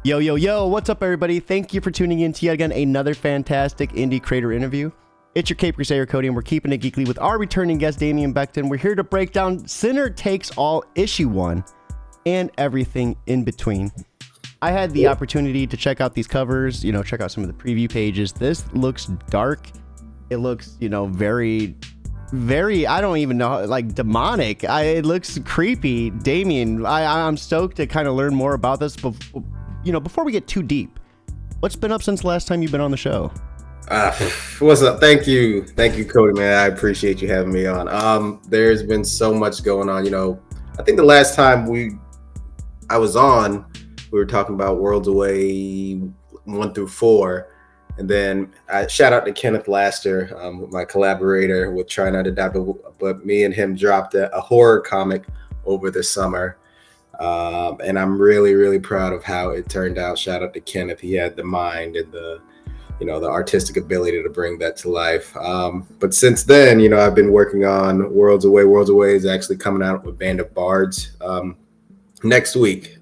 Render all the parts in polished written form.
Yo, yo, yo, what's up, everybody? Thank you for tuning in to yet again another fantastic indie creator interview. It's your Cape Crusader Cody, and we're keeping it geekly with our returning guest, Damien Becton. We're here to break down Sinner Takes All Issue 1 and everything in between. I had the opportunity to check out these covers, check out some of the preview pages. This looks dark. It looks, very, I don't even know, like demonic. It looks creepy. Damien, I'm stoked to kind of learn more about this. Before we get too deep, what's been up since the last time you've been on the show? What's up? Thank you, Cody, man. I appreciate you having me on. There's been so much going on. I think the last time I was on, we were talking about Worlds Away 1 through 4, and then I shout out to Kenneth Laster, my collaborator with Try Not to Die, but me and him dropped a horror comic over the summer. And I'm really, really proud of how it turned out. Shout out to Kenneth. He had the mind and the artistic ability to bring that to life. But since then, I've been working on Worlds Away. Worlds Away is actually coming out with Band of Bards next week.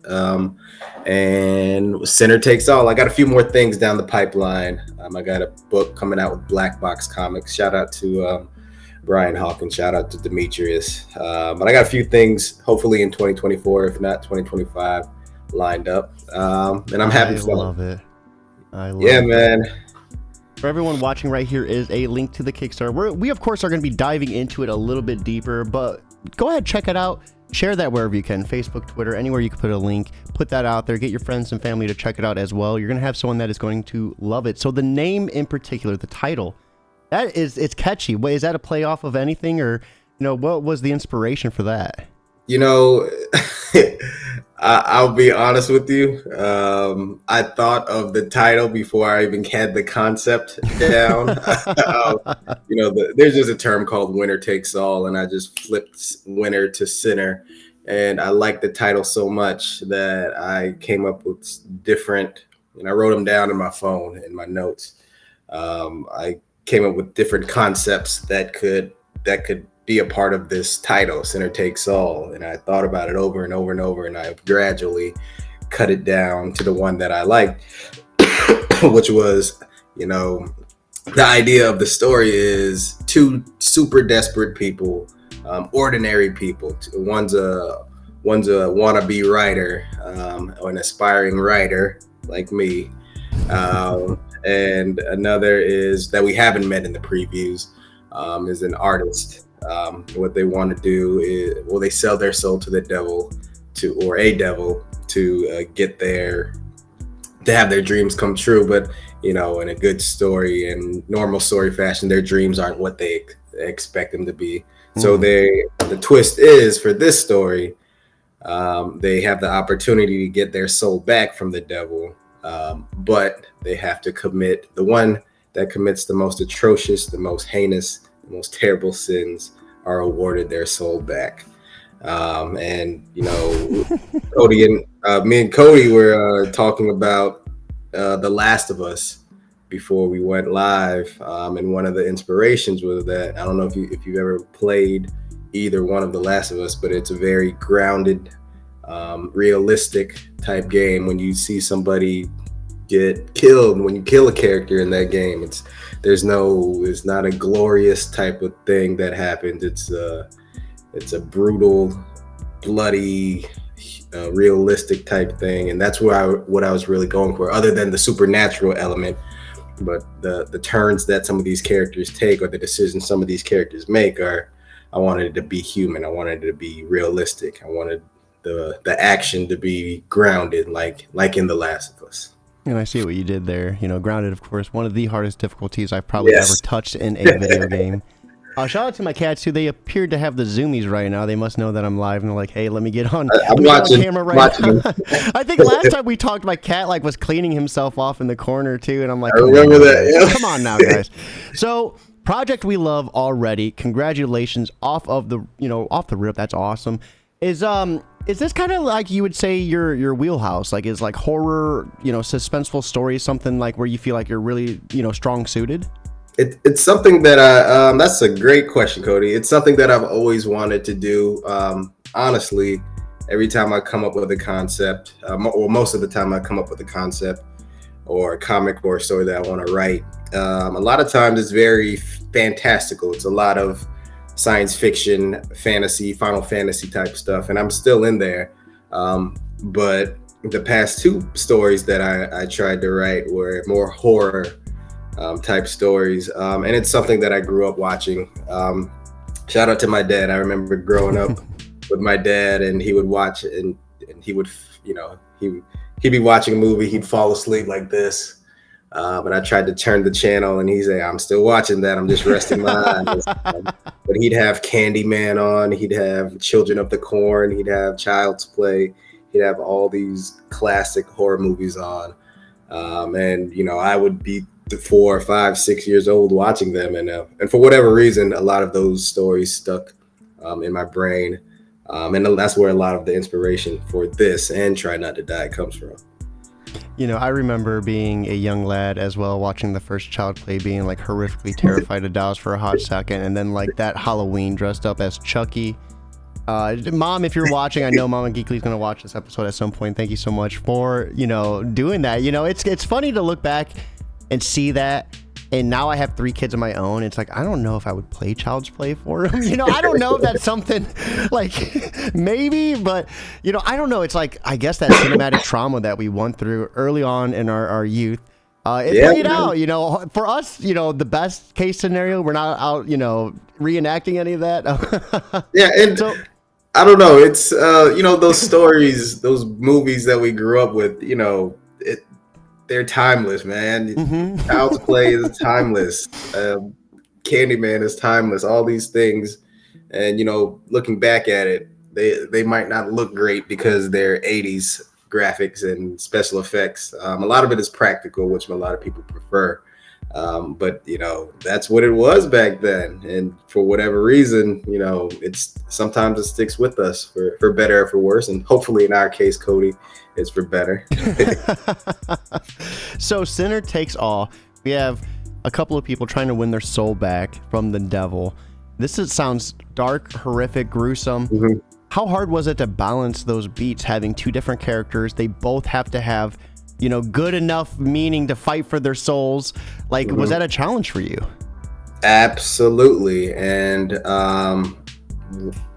And Sinner Takes All. I got a few more things down the pipeline. I got a book coming out with Black Box Comics. Shout out to Brian Hawkins, shout out to Demetrius. But I got a few things, hopefully in 2024, if not 2025, lined up. And I'm having fun. I love it. Yeah, man. For everyone watching, right here is a link to the Kickstarter. We of course, are going to be diving into it a little bit deeper, but go ahead, check it out. Share that wherever you can, Facebook, Twitter, anywhere you can put a link. Put that out there. Get your friends and family to check it out as well. You're going to have someone that is going to love it. So the name in particular, the title, it's catchy. Wait, is that a play off of anything, or what was the inspiration for that? I'll be honest with you. I thought of the title before I even had the concept down. There's just a term called winner takes all, and I just flipped winner to sinner. And I liked the title so much that I came up with different, and I wrote them down in my phone, in my notes. I came up with different concepts that could be a part of this title, Sinner Takes All. And I thought about it over and over and over, and I gradually cut it down to the one that I liked, which was, the idea of the story is two super desperate people, ordinary people. One's a wannabe writer, or an aspiring writer like me. And another is that we haven't met in the previews, is an artist. What they want to do is, they sell their soul to the devil, or a devil, to have their dreams come true. But in a good story and normal story fashion, their dreams aren't what they expect them to be. So the twist is, for this story, they have the opportunity to get their soul back from the devil, but they have to commit, the one that commits the most atrocious, the most heinous, the most terrible sins are awarded their soul back. Cody and me and Cody were talking about The Last of Us before we went live, and one of the inspirations was that, I don't know if you've ever played either one of The Last of Us, but it's a very grounded, realistic type game. When you see somebody get killed, when you kill a character in that game, it's not a glorious type of thing that happens. It's a brutal, bloody, realistic type thing, and that's what I was really going for, other than the supernatural element. But the turns that some of these characters take, or the decisions some of these characters make, I wanted it to be human. I wanted it to be realistic. I wanted the action to be grounded, like in The Last of Us. And I see what you did there. Grounded, of course, one of the hardest difficulties I've probably ever touched in a video game. Shout out to my cats, too. They appeared to have the zoomies right now. They must know that I'm live, and they're like, "Hey, let me get on, camera right now." I think last time we talked, my cat was cleaning himself off in the corner too, and I'm like, I remember that. Yeah. Come on now, guys. So, project we love already. Congratulations off the rip. That's awesome. Is this kind of like, you would say, your wheelhouse? Like, is like horror, suspenseful stories something like where you feel like you're really, strong suited? It's something that that's a great question, Cody. It's something that I've always wanted to do. Honestly, every time I come up with a concept, or most of the time I come up with a concept or a comic or a story that I want to write, a lot of times it's very fantastical. It's a lot of science fiction, fantasy, Final Fantasy type stuff, and I'm still in there. But the past two stories that I tried to write were more horror type stories, and it's something that I grew up watching. Shout out to my dad. I remember growing up with my dad, and he would watch, and he would, he'd be watching a movie, he'd fall asleep like this. But I tried to turn the channel, and he'd say, "I'm still watching that. I'm just resting my eyes." But he'd have Candyman on. He'd have Children of the Corn. He'd have Child's Play. He'd have all these classic horror movies on. And I would be 4, 5, 6 years old watching them, and for whatever reason, a lot of those stories stuck in my brain, and that's where a lot of the inspiration for this and Try Not to Die comes from. I remember being a young lad as well, watching the first Child Play, being like horrifically terrified of dolls for a hot second, and then like that Halloween dressed up as Chucky. Mom, if you're watching, I know Mama Geekly's gonna watch this episode at some point. Thank you so much for doing that. It's funny to look back and see that. And now I have 3 kids of my own. It's like, I don't know if I would play Child's Play for them. I don't know if that's something like maybe, but I don't know. It's like, I guess that cinematic trauma that we went through early on in our youth, it played out, for us, the best case scenario, we're not out, reenacting any of that. Yeah. And so, I don't know. It's, those stories, those movies that we grew up with, they're timeless, man. Mm-hmm. Child's Play is timeless. Candyman is timeless. All these things, and looking back at it, they might not look great because they're 80s graphics and special effects. A lot of it is practical, which a lot of people prefer. But that's what it was back then, and for whatever reason, it's sometimes it sticks with us for better or for worse, and hopefully in our case, Cody, it's for better. So Sinner Takes All, we have a couple of people trying to win their soul back from the devil. Sounds dark, horrific, gruesome. Mm-hmm. How hard was it to balance those beats, having 2 different characters? They both have to have good enough meaning to fight for their souls. Like, was that a challenge for you? Absolutely. And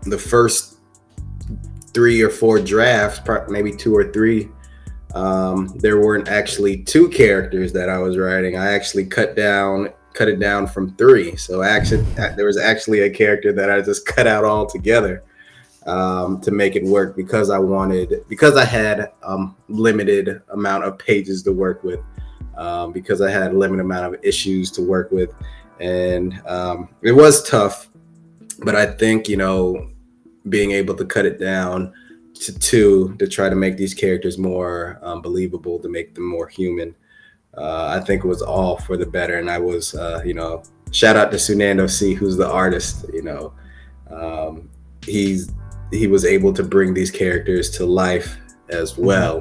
the first 3 or 4 drafts, maybe 2 or 3, there weren't actually 2 characters that I was writing. I actually cut it down from 3. So there was actually a character that I just cut out altogether. To make it work because I had limited amount of pages to work with, because I had limited amount of issues to work with, and it was tough, but I think being able to cut it down to 2 to try to make these characters more believable, to make them more human, I think it was all for the better. And I was shout out to Sunando C, who's the artist. He was able to bring these characters to life as well,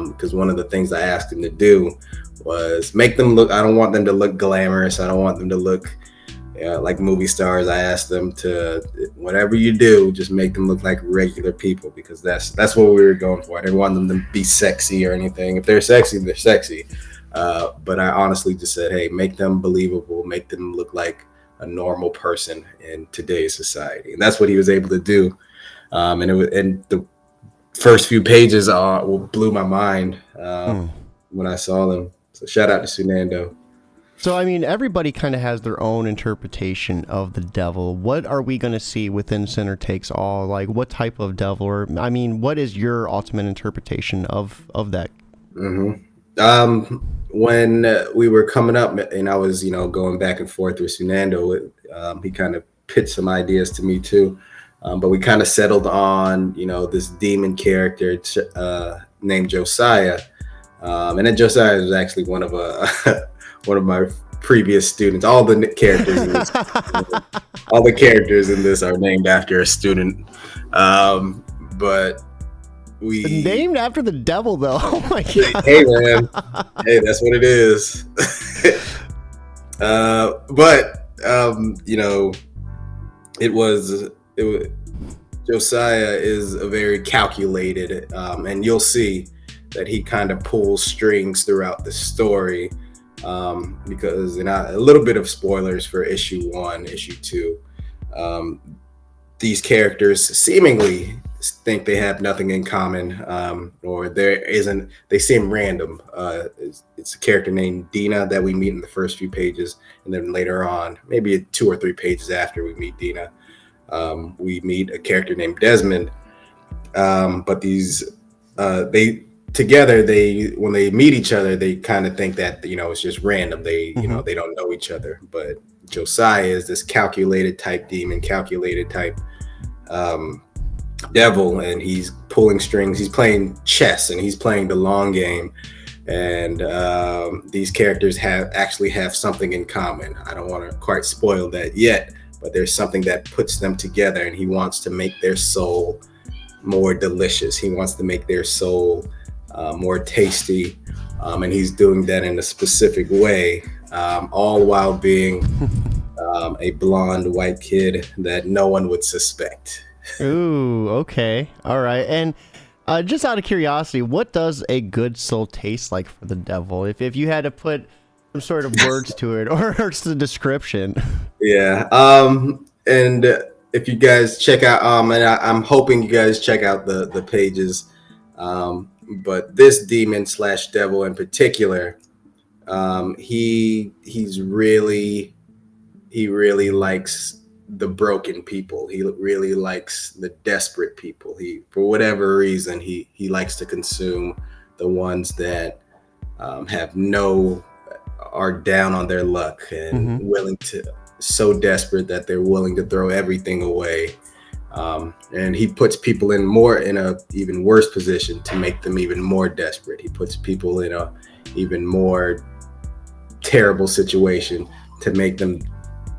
because one of the things I asked him to do was make them look, I don't want them to look glamorous, I don't want them to look like movie stars. I asked them to, whatever you do, just make them look like regular people, because that's what we were going for. I didn't want them to be sexy or anything. If they're sexy, they're sexy, but I honestly just said, hey, make them believable, make them look like a normal person in today's society. And that's what he was able to do. And the first few pages blew my mind when I saw them. So shout out to Sunando. So, I mean, everybody kind of has their own interpretation of the devil. What are we going to see within Sinner Takes All? Like, what type of devil? Or, I mean, what is your ultimate interpretation of that? Mm-hmm. When we were coming up and I was, going back and forth with Sunando, he kind of pitched some ideas to me too. But we kind of settled on, this demon character named Josiah. And then Josiah was actually one of my previous students. All the characters in this are named after a student. But we named after the devil, though. Oh my god! Hey man, hey, that's what it is. But it was Josiah is a very calculated, and you'll see that he kind of pulls strings throughout the story. Because a little bit of spoilers for issue 1, issue 2. These characters seemingly think they have nothing in common, or there isn't. They seem random. It's a character named Dina that we meet in the first few pages, and then later on, maybe 2 or 3 pages after we meet Dina, we meet a character named Desmond. But they together, when they meet each other, they kind of think that it's just random. They they don't know each other. But Josiah is this calculated type demon, calculated type devil, and he's pulling strings. He's playing chess, and he's playing the long game. And these characters actually have something in common. I don't want to quite spoil that yet, but there's something that puts them together, and he wants to make their soul more delicious. He wants to make their soul more tasty, and he's doing that in a specific way, all while being a blonde white kid that no one would suspect. Ooh, okay, all right. And just out of curiosity, what does a good soul taste like for the devil? If you had to put some sort of words to it, or just a description. Yeah, and if you guys check out, and I'm hoping you guys check out the pages, but this demon / devil in particular, he really likes the broken people. He really likes the desperate people. For whatever reason, he likes to consume the ones that are down on their luck and so desperate that they're willing to throw everything away. And he puts people in a even worse position to make them even more desperate. He puts people in a even more terrible situation to make them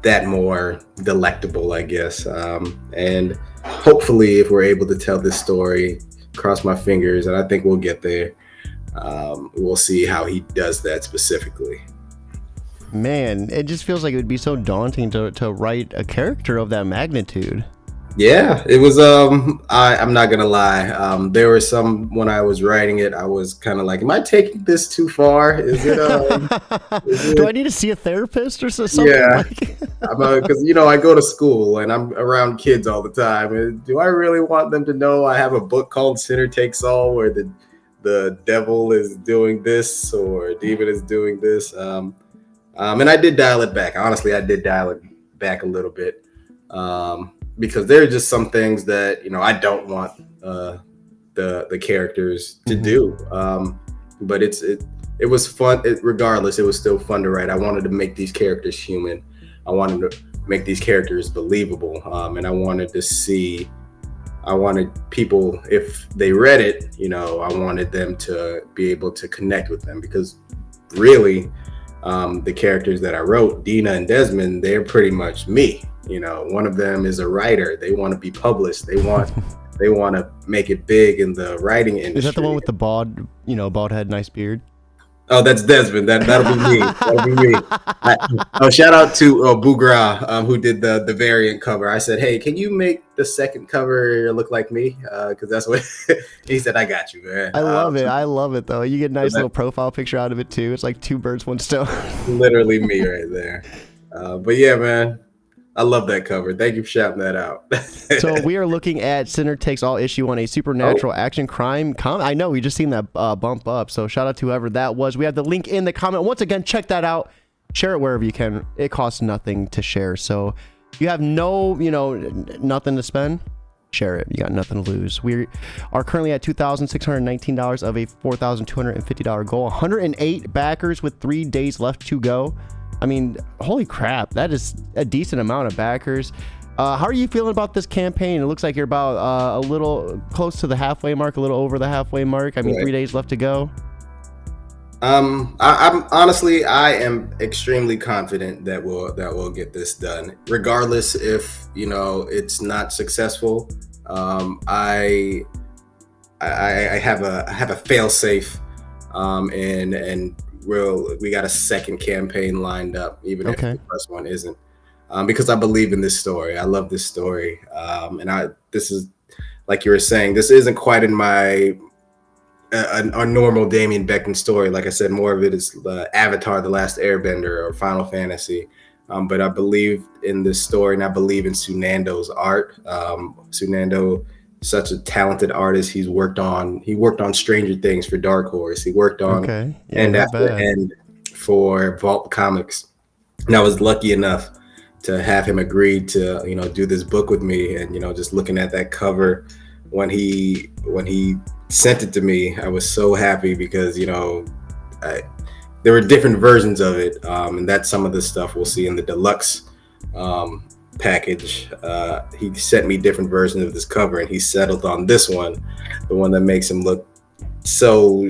that more delectable, I guess. And hopefully, if we're able to tell this story, cross my fingers, and I think we'll get there. We'll see how he does that specifically. Man, it just feels like it would be so daunting to write a character of that magnitude. Yeah, it was. I'm not gonna lie. There were some, when I was writing it, I was kind of like, "Am I taking this too far? Is it? Do I need to see a therapist or something?" Yeah, because I go to school and I'm around kids all the time. And do I really want them to know I have a book called Sinner Takes All, where the devil is doing this or demon is doing this? And I did dial it back. Honestly, I did dial it back a little bit. Because there are just some things that I don't want the characters to do. But it was fun. Regardless, it was still fun to write. I wanted to make these characters human. I wanted to make these characters believable, and I wanted people, if they read it, I wanted them to be able to connect with them, because really, the characters that I wrote, Dina and Desmond, they're pretty much me. One of them is a writer. They want to be published. They want to make it big in the writing industry. Is that the one with the bald head, nice beard? Oh, that's Desmond. That'll be me. That'll be me. Shout out to Bougra, who did the variant cover. I said, "Hey, can you make the second cover look like me?" Because that's what he said. I got you, man. I love it. I love it though. You get a nice little profile picture out of it too. It's like 2 birds, 1 stone. Literally me right there. But yeah, man. I love that cover. Thank you for shouting that out. So we are looking at Sinner Takes All issue 1, a supernatural action crime I know, we just seen that bump up. So shout out to whoever that was. We have the link in the comment. Once again, check that out. Share it wherever you can. It costs nothing to share. So you have nothing to spend. Share it. You got nothing to lose. We are currently at $2,619 of a $4,250 goal. 108 backers with 3 days left to go. I mean, holy crap, that is a decent amount of backers. How are you feeling about this campaign? It looks like you're about a little close to the halfway mark, a little over the halfway mark. I mean, 3 days left to go. I'm honestly, I am extremely confident that we'll get this done, regardless if it's not successful. I have a fail safe, and we got a second campaign lined up, even if the first one isn't, because I believe in this story. I love this story, and this is like you were saying, this isn't quite in my a normal Damien Becton story. Like I said, more of it is Avatar: The Last Airbender or Final Fantasy. But I believe in this story, and I believe in Sunando's art. Sunando, such a talented artist. He worked on Stranger Things for Dark Horse. He worked on End After End for Vault Comics. And I was lucky enough to have him agree to, do this book with me. And, just looking at that cover when he sent it to me, I was so happy because, there were different versions of it. And that's some of the stuff we'll see in the deluxe package. He sent me different versions of this cover, and he settled on this one, the one that makes him look so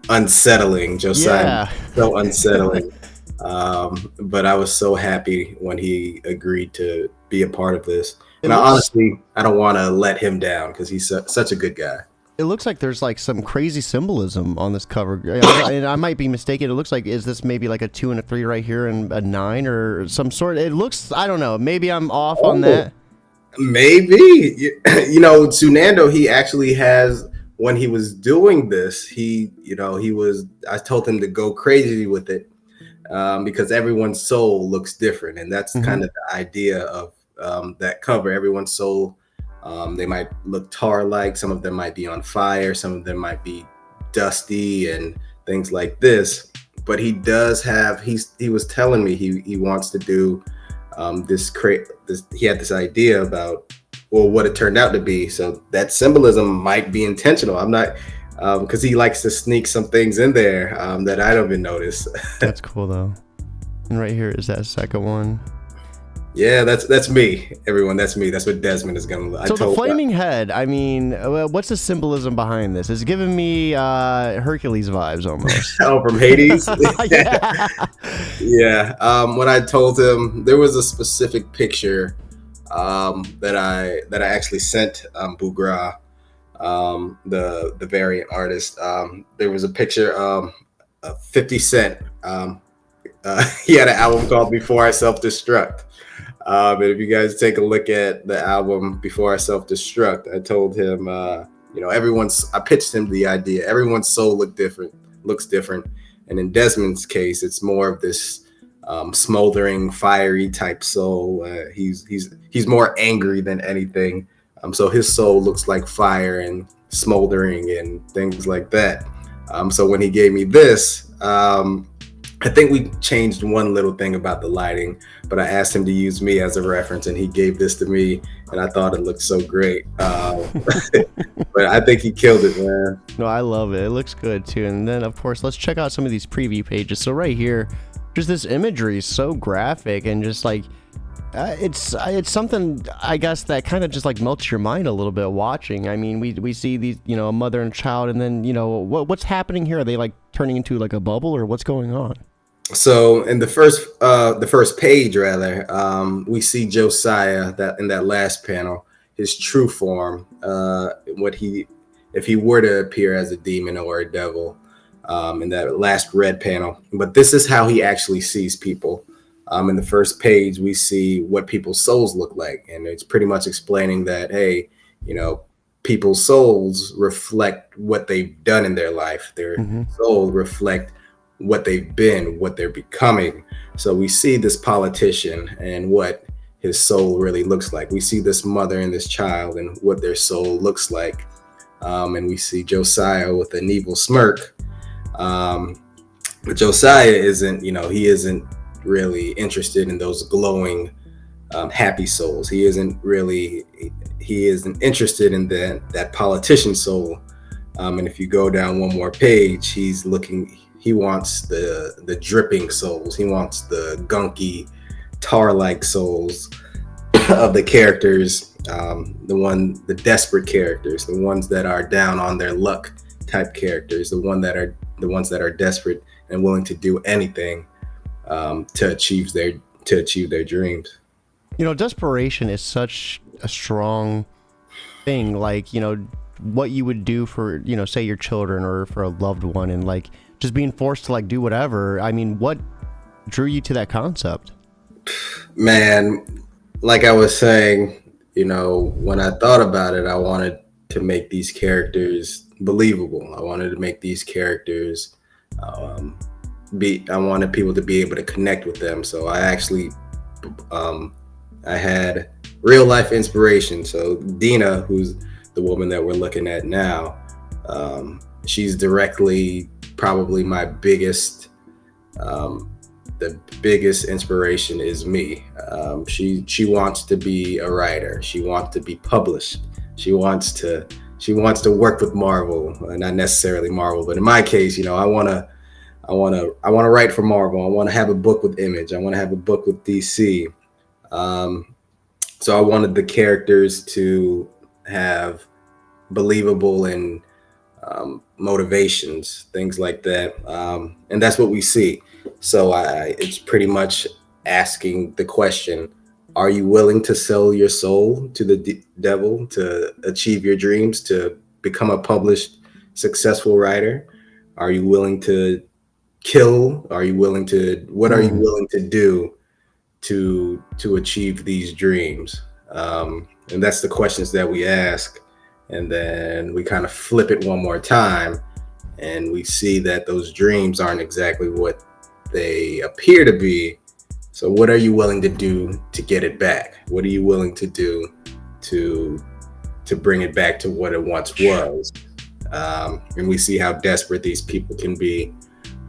unsettling. Josiah, so unsettling. But I was so happy when he agreed to be a part of this. And honestly, I don't want to let him down because he's such a good guy. It looks like there's like some crazy symbolism on this cover. And I might be mistaken. It looks like, is this maybe like a 2 and a 3 right here and a 9 or some sort? It looks, I don't know. Maybe I'm off on that. Maybe. Sunando, he actually has, when he was doing this, I told him to go crazy with it because everyone's soul looks different. And that's kind of the idea of that cover. Everyone's soul, they might look tar-like. Some of them might be on fire. Some of them might be dusty and things like this. But he does have. He was telling me he wants to do this. He had this idea about what it turned out to be. So that symbolism might be intentional. I'm not, because he likes to sneak some things in there that I don't even notice. That's cool though. And right here is that second one. Yeah, that's me, everyone. That's me. That's what Desmond is gonna look. So the flaming head. I mean, what's the symbolism behind this? It's giving me Hercules vibes almost. Oh, from Hades. Yeah. When I told him, there was a specific picture that I actually sent Bugra, the variant artist. There was a picture of 50 Cent. He had an album called Before I Self-Destruct. But if you guys take a look at the album Before I Self-Destruct, I told him, I pitched him the idea. Everyone's soul looks different. And in Desmond's case, it's more of this smoldering, fiery type soul. He's more angry than anything. So his soul looks like fire and smoldering and things like that. So when he gave me this, I think we changed one little thing about the lighting, but I asked him to use me as a reference, and he gave this to me, and I thought it looked so great. But I think he killed it, man. No, I love it. It looks good too. And then, of course, let's check out some of these preview pages. So right here, just this imagery is so graphic and just like it's something, I guess, that kind of just like melts your mind a little bit watching. I mean, we see these, a mother and child, and then what's happening here? Are they like turning into like a bubble, or what's going on? So in the first page, rather, we see Josiah that in that last panel, his true form, if he were to appear as a demon or a devil, in that last red panel. But this is how he actually sees people. In the first page, we see what people's souls look like, and it's pretty much explaining that, hey, people's souls reflect what they've done in their life. Their soul reflect what they've been, what they're becoming. So we see this politician and what his soul really looks like. We see this mother and this child and what their soul looks like. And we see Josiah with an evil smirk. But Josiah isn't, he isn't really interested in those glowing, happy souls. He isn't interested in that politician soul. And if you go down one more page, he wants the dripping souls. He wants the gunky, tar-like souls of the characters, the desperate characters, the ones that are down on their luck type characters, the ones that are desperate and willing to do anything to achieve their dreams. Desperation is such a strong thing. Like, what you would do for, say your children or for a loved one, and like just being forced to like do whatever. I mean, what drew you to that concept? Man, like I was saying, when I thought about it, I wanted to make these characters believable. I wanted to make these characters I wanted people to be able to connect with them. So I actually I had real life inspiration. So Dina, who's the woman that we're looking at now, she's directly probably my biggest the biggest inspiration is me. She wants to be a writer. She wants to be published. She wants to work with Marvel, not necessarily Marvel, but in my case, I want to write for Marvel. I want to have a book with Image. I want to have a book with DC. So I wanted the characters to have believable and motivations, things like that, and that's what we see. So it's pretty much asking the question: are you willing to sell your soul to the devil to achieve your dreams, to become a published, successful writer? Are you willing to kill? Are you willing to? What are you willing to do to achieve these dreams? And that's the questions that we ask. And then we kind of flip it one more time, and we see that those dreams aren't exactly what they appear to be. So what are you willing to do to get it back? What are you willing to do to bring it back to what it once was? And we see how desperate these people can be.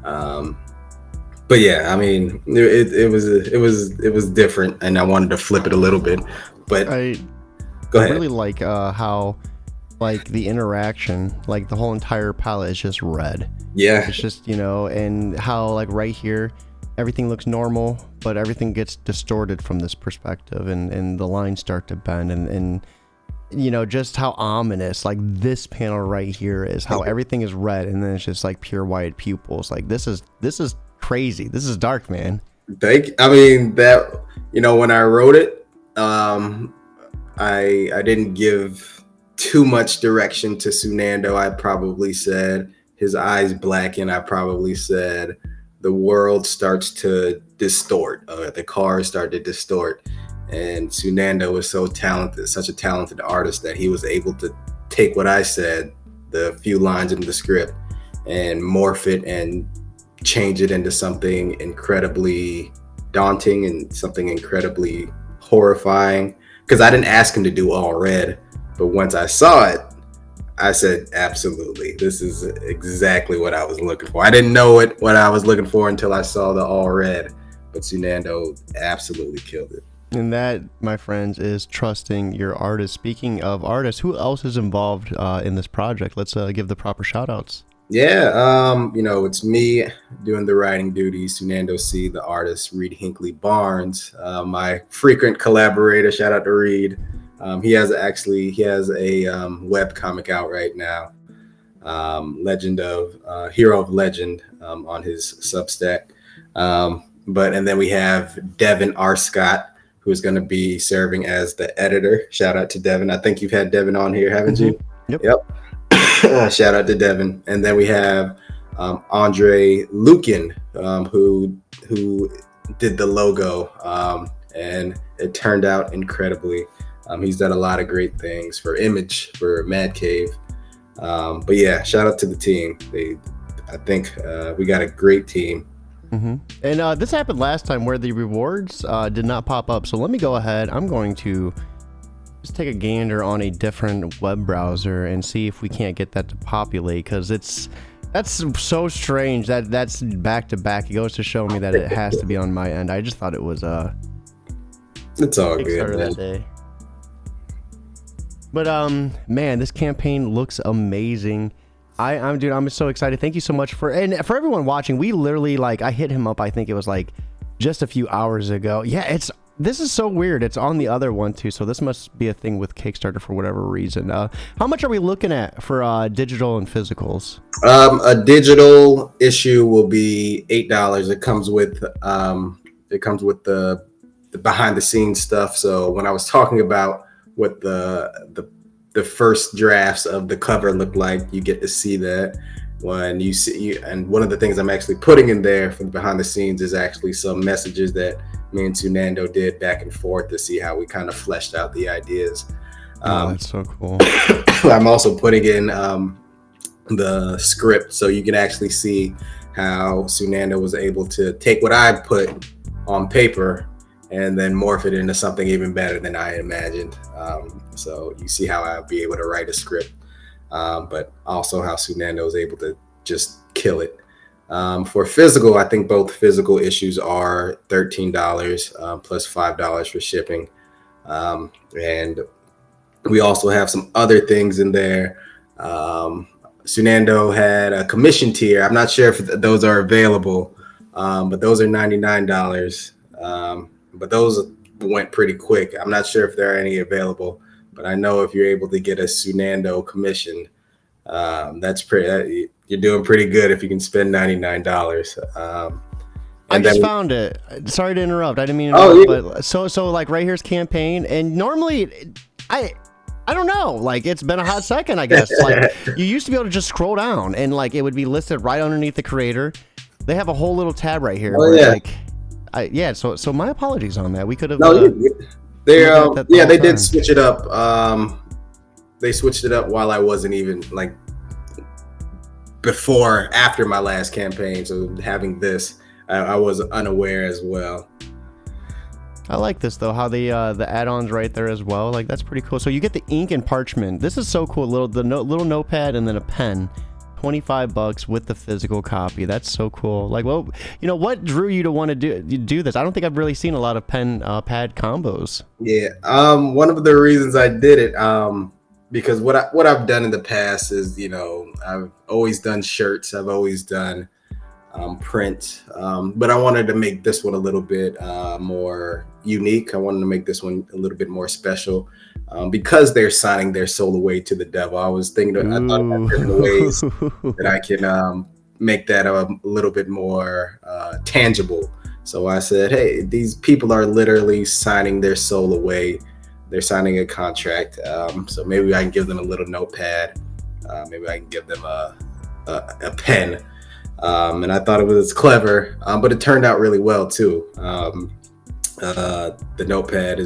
But yeah, I mean, it was different, and I wanted to flip it a little bit. But go ahead. I really like how, like, the interaction, like the whole entire palette is just red. Yeah. It's just, and how, like, right here, everything looks normal, but everything gets distorted from this perspective, and the lines start to bend, and just how ominous, like, this panel right here is, how everything is red, and then it's just like pure white pupils. Like, this is crazy. This is dark, man. I mean, that, when I wrote it, I didn't give too much direction to Sunando. I probably said his eyes blacken. I probably said the world starts to distort. The cars start to distort. And Sunando was so talented, such a talented artist, that he was able to take what I said, the few lines in the script, and morph it and change it into something incredibly daunting and something incredibly horrifying. Because I didn't ask him to do all red, but once I saw it, I said, absolutely, this is exactly what I was looking for. I didn't know what I was looking for until I saw the all red, but Sunando absolutely killed it. And that, my friends, is trusting your artist. Speaking of artists, who else is involved in this project? Let's give the proper shout outs. Yeah, it's me doing the writing duties, Sunando C, the artist, Reed Hinckley Barnes, my frequent collaborator. Shout out to Reed. He has a web comic out right now, Hero of Legend, on his Substack. And then we have Devin R. Scott, who's going to be serving as the editor. Shout out to Devin. I think you've had Devin on here, haven't you? Yep. Shout out to Devin. And then we have Andre Lukin, who did the logo, and it turned out incredibly. He's done a lot of great things for Image, for Mad Cave. But yeah, shout out to the team. I think we got a great team. Mm-hmm. And this happened last time where the rewards did not pop up. So let me go ahead. I'm going to just take a gander on a different web browser and see if we can't get that to populate, because that's so strange that that's back to back. It goes to show me that it has to be on my end. I just thought it was it's all good, man. That day. But man, this campaign looks amazing. I'm so excited. Thank you so much for everyone watching. We literally, like, I hit him up, I think it was like just a few hours ago. Yeah, this is so weird. It's on the other one too, so this must be a thing with Kickstarter for whatever reason. How much are we looking at for digital and physicals? A digital issue will be $8. It comes with the behind the scenes stuff. So when I was talking about what the first drafts of the cover look like, you get to see that when you see. And one of the things I'm actually putting in there from behind the scenes is actually some messages that me and Sunando did back and forth to see how we kind of fleshed out the ideas. Oh, that's so cool. I'm also putting in the script so you can actually see how Sunanda was able to take what I put on paper and then morph it into something even better than I imagined. So you see how I'll be able to write a script, but also how Sunanda was able to just kill it. For physical, I think both physical issues are $13 plus $5 for shipping. And we also have some other things in there. Sunando had a commission tier. I'm not sure if those are available, but those are $99. But those went pretty quick. I'm not sure if there are any available, but I know if you're able to get a Sunando commission, that's pretty. You're doing pretty good if you can spend $99. I just found it. Sorry to interrupt. I didn't mean to interrupt, but so like right here's campaign, and normally I don't know. Like it's been a hot second, I guess. Like you used to be able to just scroll down and like it would be listed right underneath the creator. They have a whole little tab right here. Oh yeah. Like, so my apologies on that. We could have. No, they did switch it up. They switched it up while I wasn't even like after my last campaign. So having this, I was unaware as well. I like this though, how the add-ons right there as well. Like that's pretty cool. So you get the ink and parchment. This is so cool. Little notepad and then a pen. $25 with the physical copy. That's so cool. Like, well, you know, what drew you to want to do this? I don't think I've really seen a lot of pen pad combos. Yeah. One of the reasons I did it, because what I've done in the past is, you know, I've always done shirts. I've always done print, but I wanted to make this one a little bit more unique. I wanted to make this one a little bit more special because they're signing their soul away to the devil. I was thinking, I thought about different ways that I can make that a little bit more tangible. So I said, hey, these people are literally signing their soul away. They're signing a contract. So maybe I can give them a little notepad. Maybe I can give them a pen. And I thought it was clever, but it turned out really well too. The notepad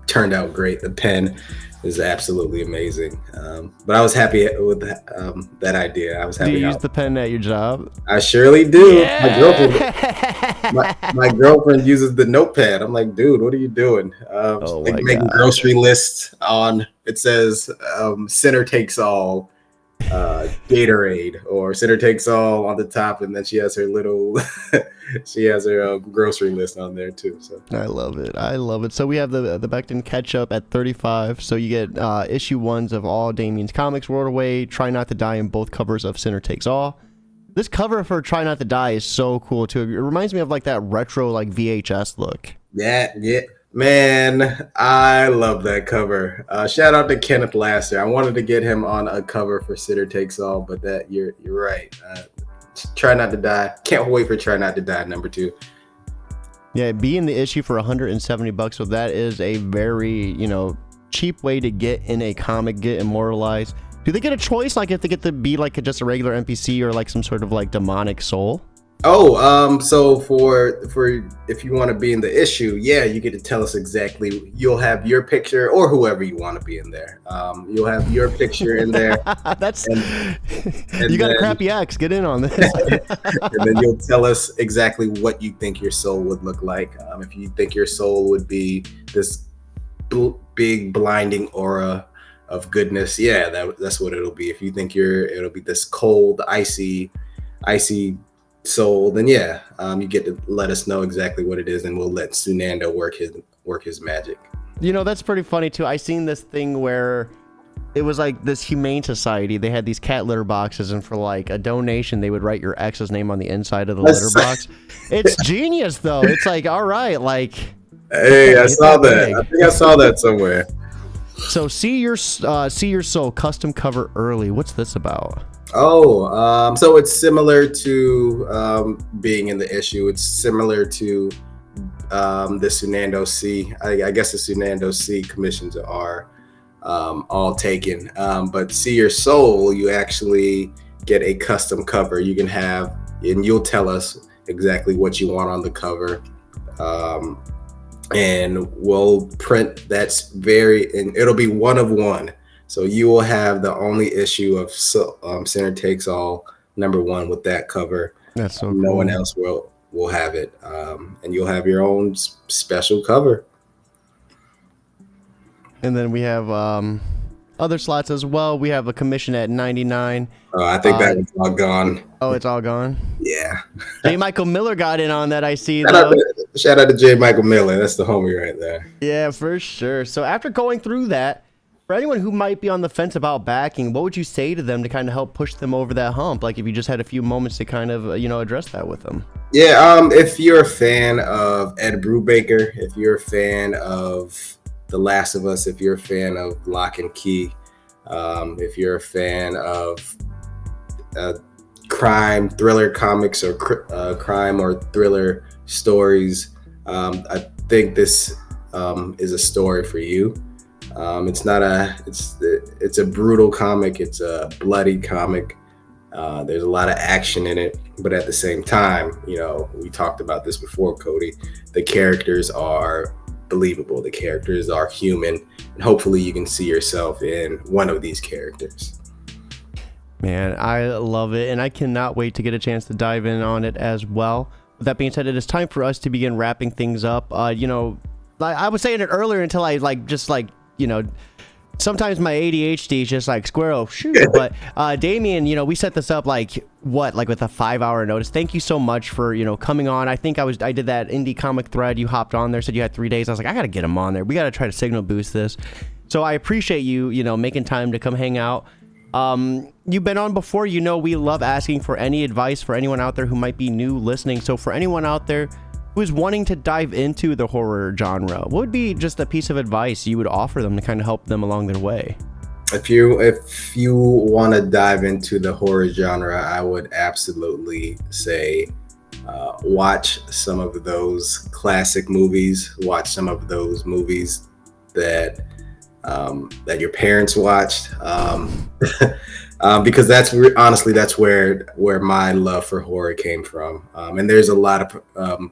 turned out great. The pen is absolutely amazing. But I was happy with that idea. I was happy. Do you use the pen at your job? I surely do. Yeah. My girlfriend uses the notepad. I'm like, dude, what are you doing? Making grocery lists on. It says center takes all. Gatorade or center takes all on the top, and then she has her little grocery list on there too. So I love it. So we have the Becton Ketchup at $35. So you get issue 1s of all Damien's comics World Away, Try Not to Die, in both covers of Center Takes All. This cover for Try Not to Die is so cool too. It reminds me of like that retro like VHS look. Yeah. Man, I love that cover. Shout out to Kenneth Lasser. I wanted to get him on a cover for Sitter Takes All, but that you're right. Try Not to Die. Can't wait for Try Not to Die #2. Yeah, be in the issue for $170. So that is a very, cheap way to get in a comic, get immortalized. Do they get a choice, like if they get to be like just a regular NPC or like some sort of like demonic soul? So for if you want to be in the issue, yeah, you get to tell us exactly. You'll have your picture or whoever you want to be in there. You'll have your picture in there. You got a crappy ex. Get in on this. And then you'll tell us exactly what you think your soul would look like. If you think your soul would be this big blinding aura of goodness, yeah, that's what it'll be. If you think it'll be this cold, icy soul, then yeah, you get to let us know exactly what it is, and we'll let Sunanda work his magic. That's pretty funny too. I seen this thing where it was like this humane society. They had these cat litter boxes, and for like a donation, they would write your ex's name on the inside of the litter box. It's genius though. It's like, all right, like, hey, I saw that. I think I saw that somewhere. So see your soul custom cover early. What's this about? So it's similar to being in the issue. It's similar to the Sunando C. I guess the Sunando C commissions are all taken. But See Your Soul, you actually get a custom cover. You can have, and you'll tell us exactly what you want on the cover. and we'll print and it'll be one of one. So you will have the only issue of Center Takes All #1 with that cover. That's so No cool. one else will have it, and you'll have your own special cover. And then we have other slots as well. We have a commission at 99. I think that one's all gone. Oh, it's all gone? Yeah. J. Michael Miller got in on that, I see. Shout out to J. Michael Miller. That's the homie right there. Yeah, for sure. So after going through that, for anyone who might be on the fence about backing, what would you say to them to kind of help push them over that hump? Like if you just had a few moments to kind of, address that with them. Yeah, if you're a fan of Ed Brubaker, if you're a fan of The Last of Us, if you're a fan of Lock and Key, if you're a fan of crime thriller comics or crime or thriller stories, I think this is a story for you. It's a brutal comic. It's a bloody comic. There's a lot of action in it, but at the same time, we talked about this before, Cody. The characters are believable. The characters are human, and hopefully you can see yourself in one of these characters. Man, I love it, and I cannot wait to get a chance to dive in on it as well. With that being said, it is time for us to begin wrapping things up. I was saying it earlier until I sometimes my ADHD is just like squirrel shoot. But Damien, we set this up like with a 5-hour notice. Thank you so much for coming on. I think I did that indie comic thread. You hopped on there, said you had 3 days. I was like, I gotta get him on there. We gotta try to signal boost this. So I appreciate you making time to come hang out. You've been on before. We love asking for any advice for anyone out there who might be new listening. So for anyone out there who is wanting to dive into the horror genre, what would be just a piece of advice you would offer them to kind of help them along their way? If you want to dive into the horror genre, I would absolutely say watch some of those classic movies. Watch some of those movies that your parents watched, because that's where my love for horror came from. And there's a lot of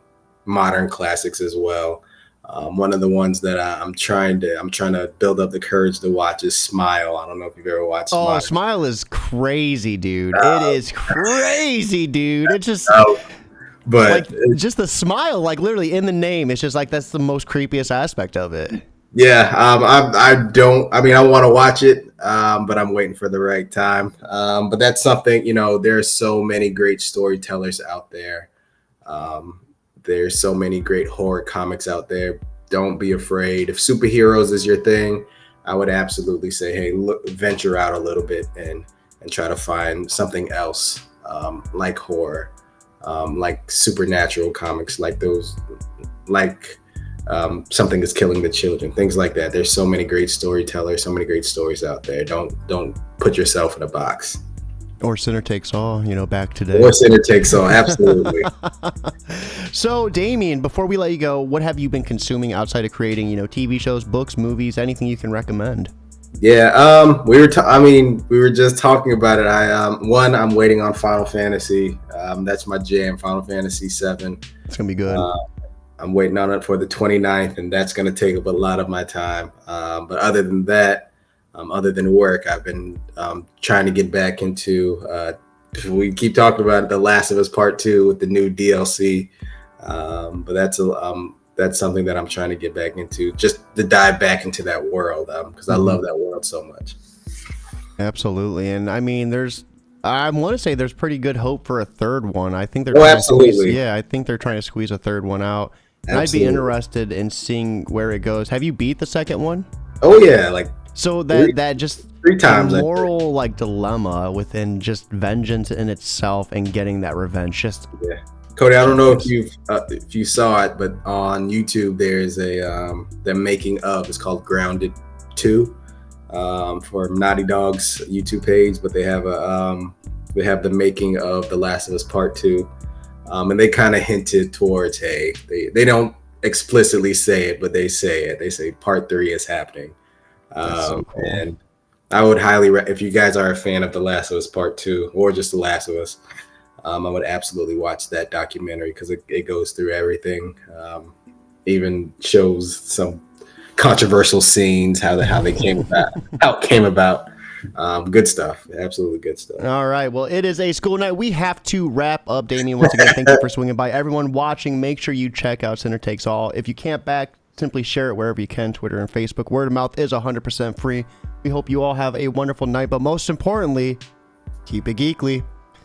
modern classics as well. One of the ones that I'm trying to build up the courage to watch is Smile. I don't know if you've ever watched Smile. Oh, Smile is crazy, dude. It is crazy, dude. It's just but just the smile, like literally in the name. It's just like that's the most creepiest aspect of it. Yeah, I want to watch it, but I'm waiting for the right time. But that's something, there's so many great storytellers out there. There's so many great horror comics out there. Don't be afraid. If superheroes is your thing, I would absolutely say, hey, venture out a little bit and try to find something else, like horror, like supernatural comics, like those, like Something Is Killing the Children, things like that. There's so many great storytellers, so many great stories out there. Don't put yourself in a box. Or Center Takes All, back today. Or Center Takes All, absolutely. So, Damien, before we let you go, what have you been consuming outside of creating, TV shows, books, movies, anything you can recommend? Yeah, we were just talking about it. I'm waiting on Final Fantasy. That's my jam, Final Fantasy 7. It's gonna be good. I'm waiting on it for the 29th, and that's going to take up a lot of my time. But other than that, other than work, I've been trying to get back into, we keep talking about The Last of Us Part 2 with the new DLC. But that's something that I'm trying to get back into, just to dive back into that world, because I love that world so much. Absolutely. And I want to say there's pretty good hope for a third one. I think they're absolutely. I think they're trying to squeeze a third one out. And I'd be interested in seeing where it goes. Have you beat the second one? Oh yeah, so that just 3 times. The moral dilemma within just vengeance in itself and getting that revenge. Yeah, Cody, I don't know if you saw it, but on YouTube there's the making of. It's called Grounded 2 for Naughty Dog's YouTube page, but they have the making of The Last of Us Part 2. And they kind of hinted towards, hey, they don't explicitly say it, but they say it. They say Part 3 is happening. That's so cool. And I would highly, if you guys are a fan of The Last of Us Part 2 or just The Last of Us, I would absolutely watch that documentary because it goes through everything. even shows some controversial scenes, how they came about, how it came about. Good stuff. Absolutely good stuff. All right. Well, it is a school night. We have to wrap up. Damien, once again, thank you for swinging by. Everyone watching, make sure you check out Center Takes All. If you can't back, simply share it wherever you can, Twitter and Facebook. Word of mouth is 100% free. We hope you all have a wonderful night, but most importantly, keep it geekly.